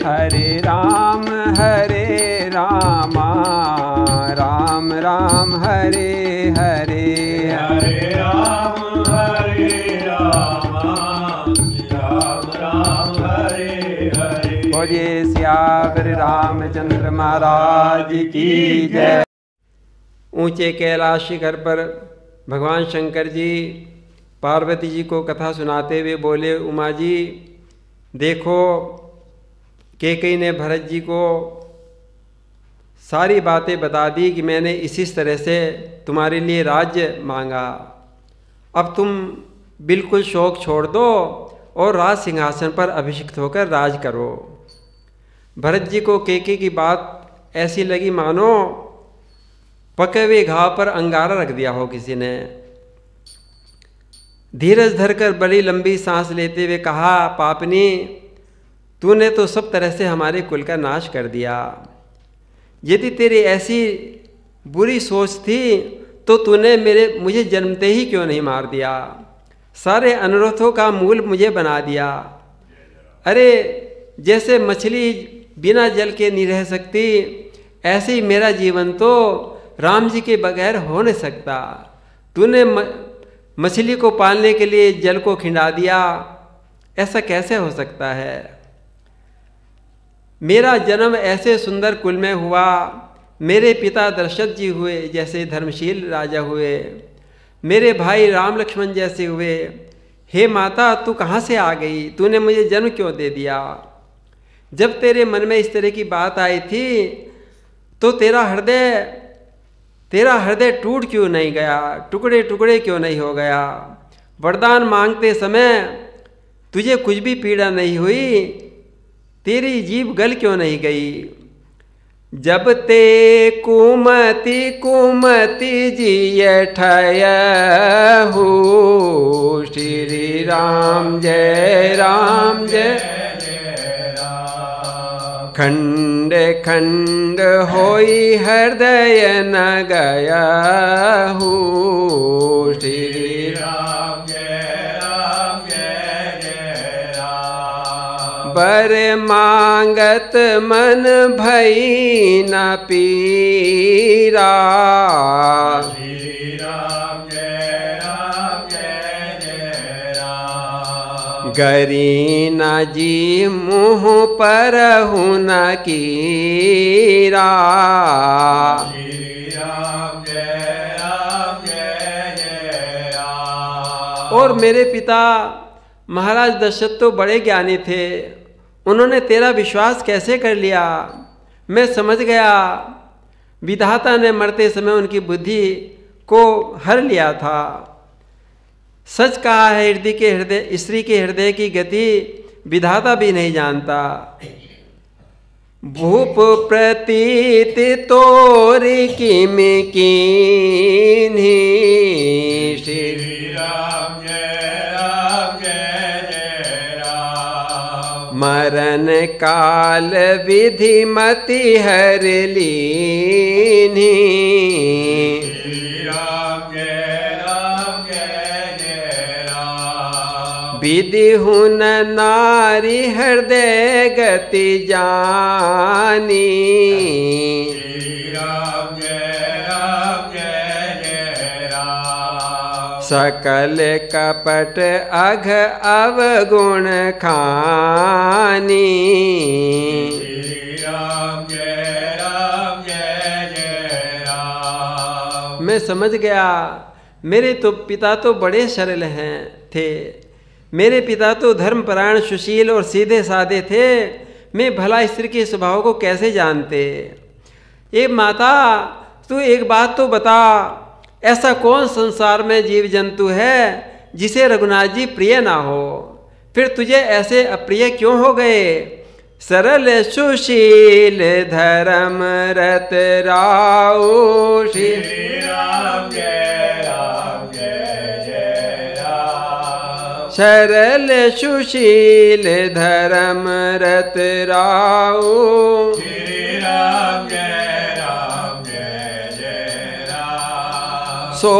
हरे राम राम राम हरे हरे, हरे राम राम राम हरे हरे। बोलिए सियावर रामचंद्र महाराज की जय। ऊंचे कैलाश शिखर पर भगवान शंकर जी पार्वती जी को कथा सुनाते हुए बोले, उमा जी देखो, कैकेयी ने भरत जी को सारी बातें बता दी कि मैंने इसी तरह से तुम्हारे लिए राज्य मांगा। अब तुम बिल्कुल शौक छोड़ दो और राज सिंहासन पर अभिषिक्त होकर राज करो। भरत जी को कैकेयी की बात ऐसी लगी मानो पके हुए घाव पर अंगारा रख दिया हो किसी ने। धीरज धरकर बड़ी लंबी सांस लेते हुए कहा, पापनी तूने तो सब तरह से हमारे कुल का नाश कर दिया। यदि तेरी ऐसी बुरी सोच थी तो तूने मुझे जन्मते ही क्यों नहीं मार दिया? सारे अनुरोधों का मूल मुझे बना दिया। अरे जैसे मछली बिना जल के नहीं रह सकती, ऐसे ही मेरा जीवन तो राम जी के बगैर हो नहीं सकता। तूने मछली को पालने के लिए जल को खिंडा दिया, ऐसा कैसे हो सकता है? मेरा जन्म ऐसे सुंदर कुल में हुआ, मेरे पिता दशरथ जी हुए जैसे धर्मशील राजा हुए, मेरे भाई राम लक्ष्मण जैसे हुए। हे माता तू कहाँ से आ गई? तूने मुझे जन्म क्यों दे दिया? जब तेरे मन में इस तरह की बात आई थी तो तेरा हृदय टूट क्यों नहीं गया? टुकड़े टुकड़े क्यों नहीं हो गया? वरदान मांगते समय तुझे कुछ भी पीड़ा नहीं हुई? तेरी जीभ गल क्यों नहीं गई? जब ते कुमति कुमति जिय ठयहु, श्री राम जय खंड खंड होई हृदय न गयहु, श्री राम जय राम। बर मांगत मन भई न पीरा, श्री राम जय राम। गरी न जी मुँह परहु न कीरा, श्री राम जय राम। और मेरे पिता महाराज दशरथ तो बड़े ज्ञानी थे, उन्होंने तेरा विश्वास कैसे कर लिया? मैं समझ गया विधाता ने मरते समय उनकी बुद्धि को हर लिया था। सच कहा है, स्त्री के हृदय की गति विधाता भी नहीं जानता। भूप प्रतीत तोरी किम कीन्ही, श्री राम जय राम। मरण काल विधि मति हर लीन्ही, श्री राम जय राम। विधि हुन नारी हृदय गति जानी, श्री राम जय राम। सकल कपट अघ अवगुण खानी, श्री राम जय राम। मैं समझ गया मेरे तो पिता तो बड़े सरल थे। मेरे पिता तो धर्मपरायण सुशील और सीधे साधे थे। मैं भला स्त्री के स्वभाव को कैसे जानते? ए माता तू एक बात तो बता, ऐसा कौन संसार में जीव जंतु है जिसे रघुनाथ जी प्रिय ना हो? फिर तुझे ऐसे अप्रिय क्यों हो गए? सरल सुशील धर्म रत राऊ, श्री राम जय राम। सरल सुशील धर्म रत राऊ, श्री राम जय राम। सो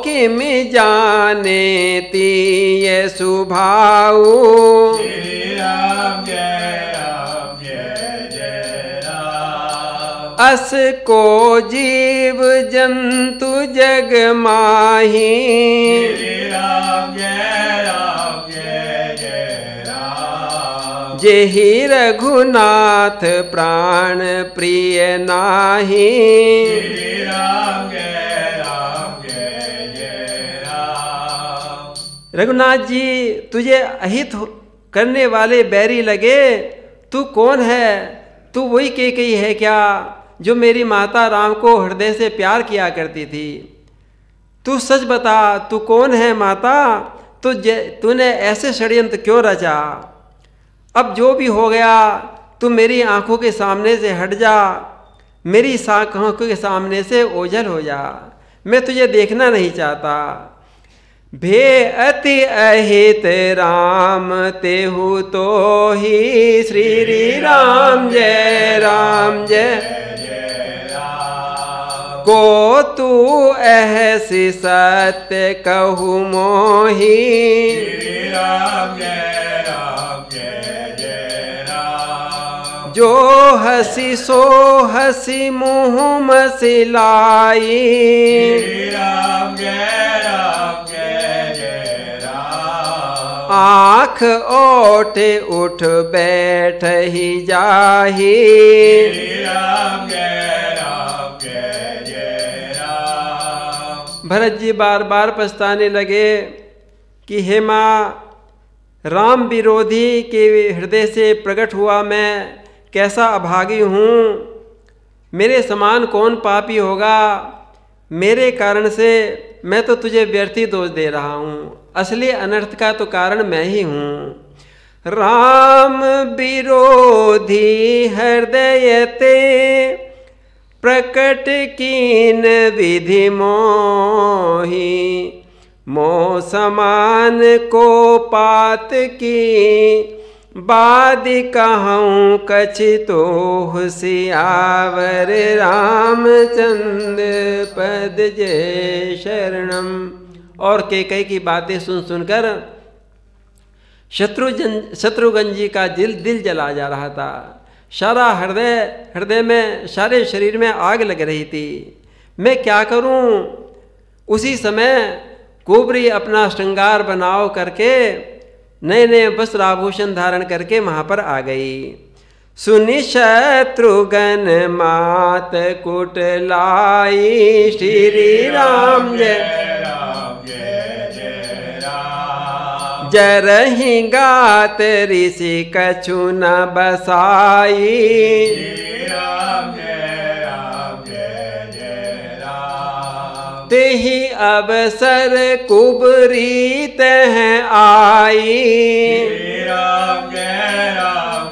किम जाने तीय सुभाऊ, श्री राम जय अस को जीव जंतु जग माही। श्री राम जय राम। जेहि रघुनाथ प्राण प्रिय नाही। श्री राम जय राम। रघुनाथ जी तुझे अहित करने वाले बैरी लगे, तू कौन है? तू वही कैकेयी है क्या जो मेरी माता राम को हृदय से प्यार किया करती थी? तू सच बता, तू कौन है माता? तूने ऐसे षड्यंत्र क्यों रचा? अब जो भी हो गया तू मेरी आंखों के सामने से हट जा, मेरी आंखों के सामने से ओझल हो जा, मैं तुझे देखना नहीं चाहता। भे अति अहित राम तेहु तो ही। श्री राम जय राम। को तू ऐसी सत्य कहु मोही। श्री राम जय राम। जो हसी सो हसी मुँह मसिलाई। श्री राम जय आँख ओठ उठ बैठ ही जाही। श्री राम जय राम। भरत जी बार बार पछताने लगे कि हे माँ, राम विरोधी के हृदय से प्रकट हुआ मैं कैसा अभागी हूँ। मेरे समान कौन पापी होगा? मेरे कारण से मैं तो तुझे व्यर्थी दोष दे रहा हूँ। असली अनर्थ का तो कारण मैं ही हूँ। राम विरोधी हृदय ते प्रकट कीन विधि मोही। मोह समान को पात की बादि कहूँ कछितो सियावर। रामचंद्र पद जय शरणम। और कैकेयी की बातें सुन सुनकर शत्रुघ्न जी का दिल जला जा रहा था। सारा हृदय में, सारे शरीर में आग लग रही थी। मैं क्या करूं? उसी समय कुबरी अपना श्रृंगार बनाव करके नए नए वस्त्र आभूषण धारण करके वहाँ पर आ गई। सुनि शत्रुघ्न मात कुटलाई। श्री राम जय जरहि गात ऋषि कछु न बसाई। श्री राम जय राम। तेहि अवसर कुबरी तह आई। श्री राम जय राम।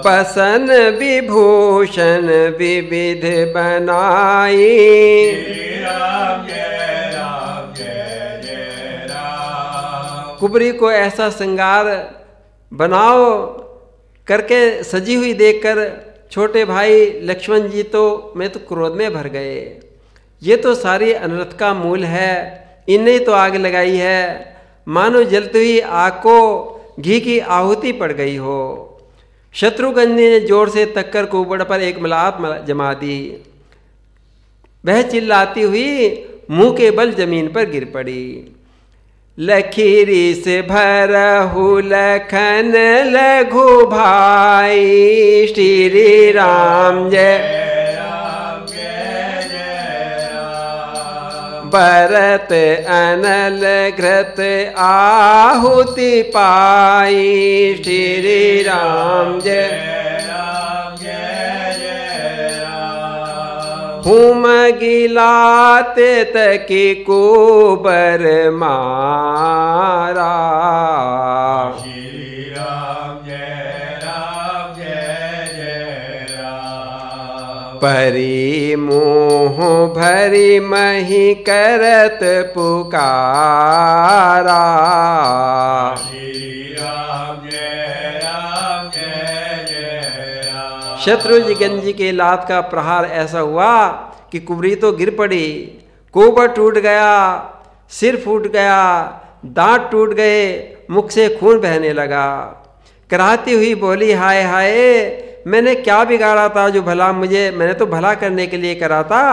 बसन विभूषण विविध बनाई। श्री राम जय राम। कुबरी को ऐसा श्रृंगार बनाओ करके सजी हुई देखकर छोटे भाई लक्ष्मण जी तो मैं तो क्रोध में भर गए। ये तो सारी अनर्थ का मूल है, इन्हें तो आग लगाई है, मानो जलती हुई आग को घी की आहुति पड़ गई हो। शत्रुघ्न ने जोर से तक्कर कुबड़ पर एक मलात जमा दी। वह चिल्लाती हुई मुंह के बल जमीन पर गिर पड़ी। लखीरी से भरहु लखन लघु भाई। श्री राम जय राम। भरत अनल घृत आहुति पाई। श्री राम जय हुम गिलाते तकी कुबर मारा। श्री राम जय राम। परी मोह भरी मही करत पुकारा। श्री राम जय राम। शत्रुघ्न जी के लात का प्रहार ऐसा हुआ कि कुबरी तो गिर पड़ी, कुबड़ टूट गया, सिर फूट गया, दांत टूट गए, मुख से खून बहने लगा। कराहती हुई बोली, हाय हाय, मैंने क्या बिगाड़ा था जो भला मैंने तो भला करने के लिए करा था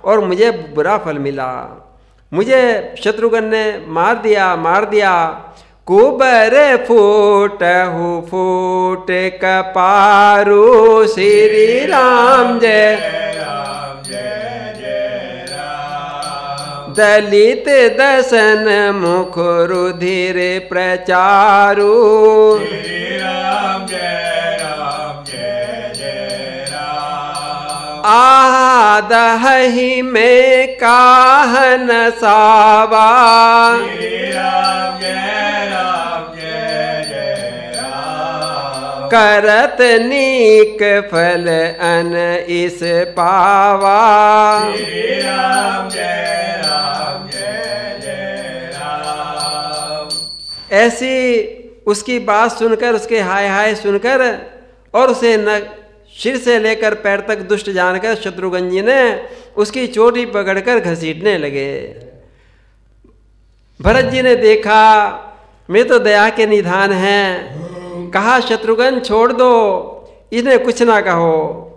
और मुझे बुरा फल मिला। मुझे शत्रुघ्न ने मार दिया। कुबर फूट कपारू श्री राम जय राम जय जय राम। दलित दसन मुख रुधिर प्रचारू श्री राम जय राम। आदहि में काहन सावा श्री राम जय राम। करत नीक फल अन इस पावा। श्री राम जय राम। ऐसी उसकी बात सुनकर, उसके हाय हाय सुनकर और उसे न सिर से लेकर पैर तक दुष्ट जानकर शत्रुघ्न जी ने उसकी चोटी पकड़कर घसीटने लगे। भरत जी ने देखा मैं तो दया के निधान हैं, कहा शत्रुघ्न छोड़ दो, इन्हें कुछ ना कहो।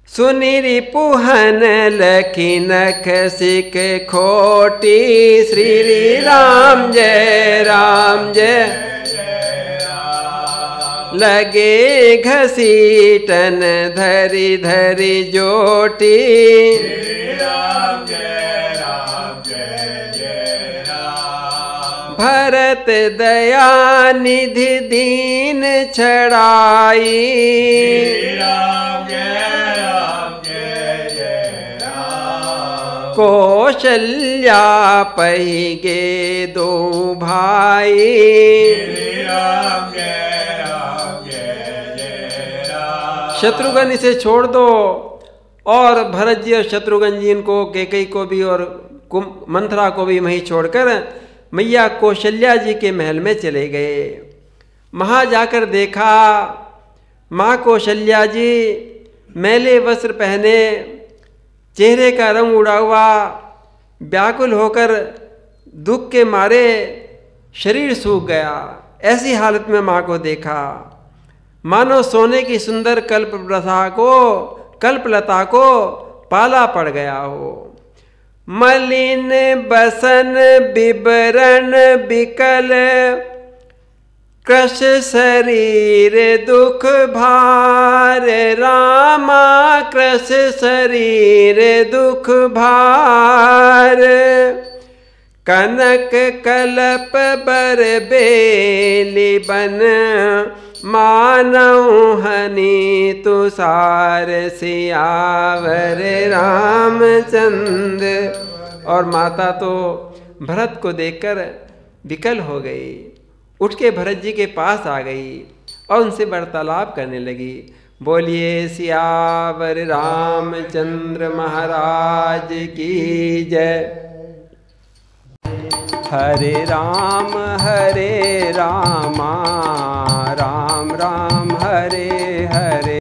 सुनी रिपुहन लखी नख सिक खोटी श्री राम जय लगे घसीटन धरी धरी जोटी। श्री राम जय राम। भरत दया निधि दीन छड़ाई। श्री राम जय राम। कौशल्या पहिगे दो भाई। श्री राम जय राम। शत्रुघ्न इसे छोड़ दो। और भरत जी और शत्रुघ्न जी इनको कैकेयी को भी और मंथरा को भी वहीं छोड़कर मैया कौशल्या जी के महल में चले गए। वहाँ जाकर देखा माँ कौशल्या जी मैले वस्त्र पहने, चेहरे का रंग उड़ा हुआ, व्याकुल होकर दुख के मारे शरीर सूख गया। ऐसी हालत में माँ को देखा, मानो सोने की सुंदर कल्पलता को पाला पड़ गया हो। मलिन बसन बिबरण बिकल, कृश शरीर दुख भार। रामा कृश शरीर दुख भार। कनक कलप बर बेली बन, मानव हनी तुषार सियावर रामचंद्र। और माता तो भरत को देखकर विकल हो गई, उठ के भरत जी के पास आ गई और उनसे वार्तालाप करने लगी। बोलिए सियावर रामचंद्र महाराज की जय। हरे रामा राम राम हरे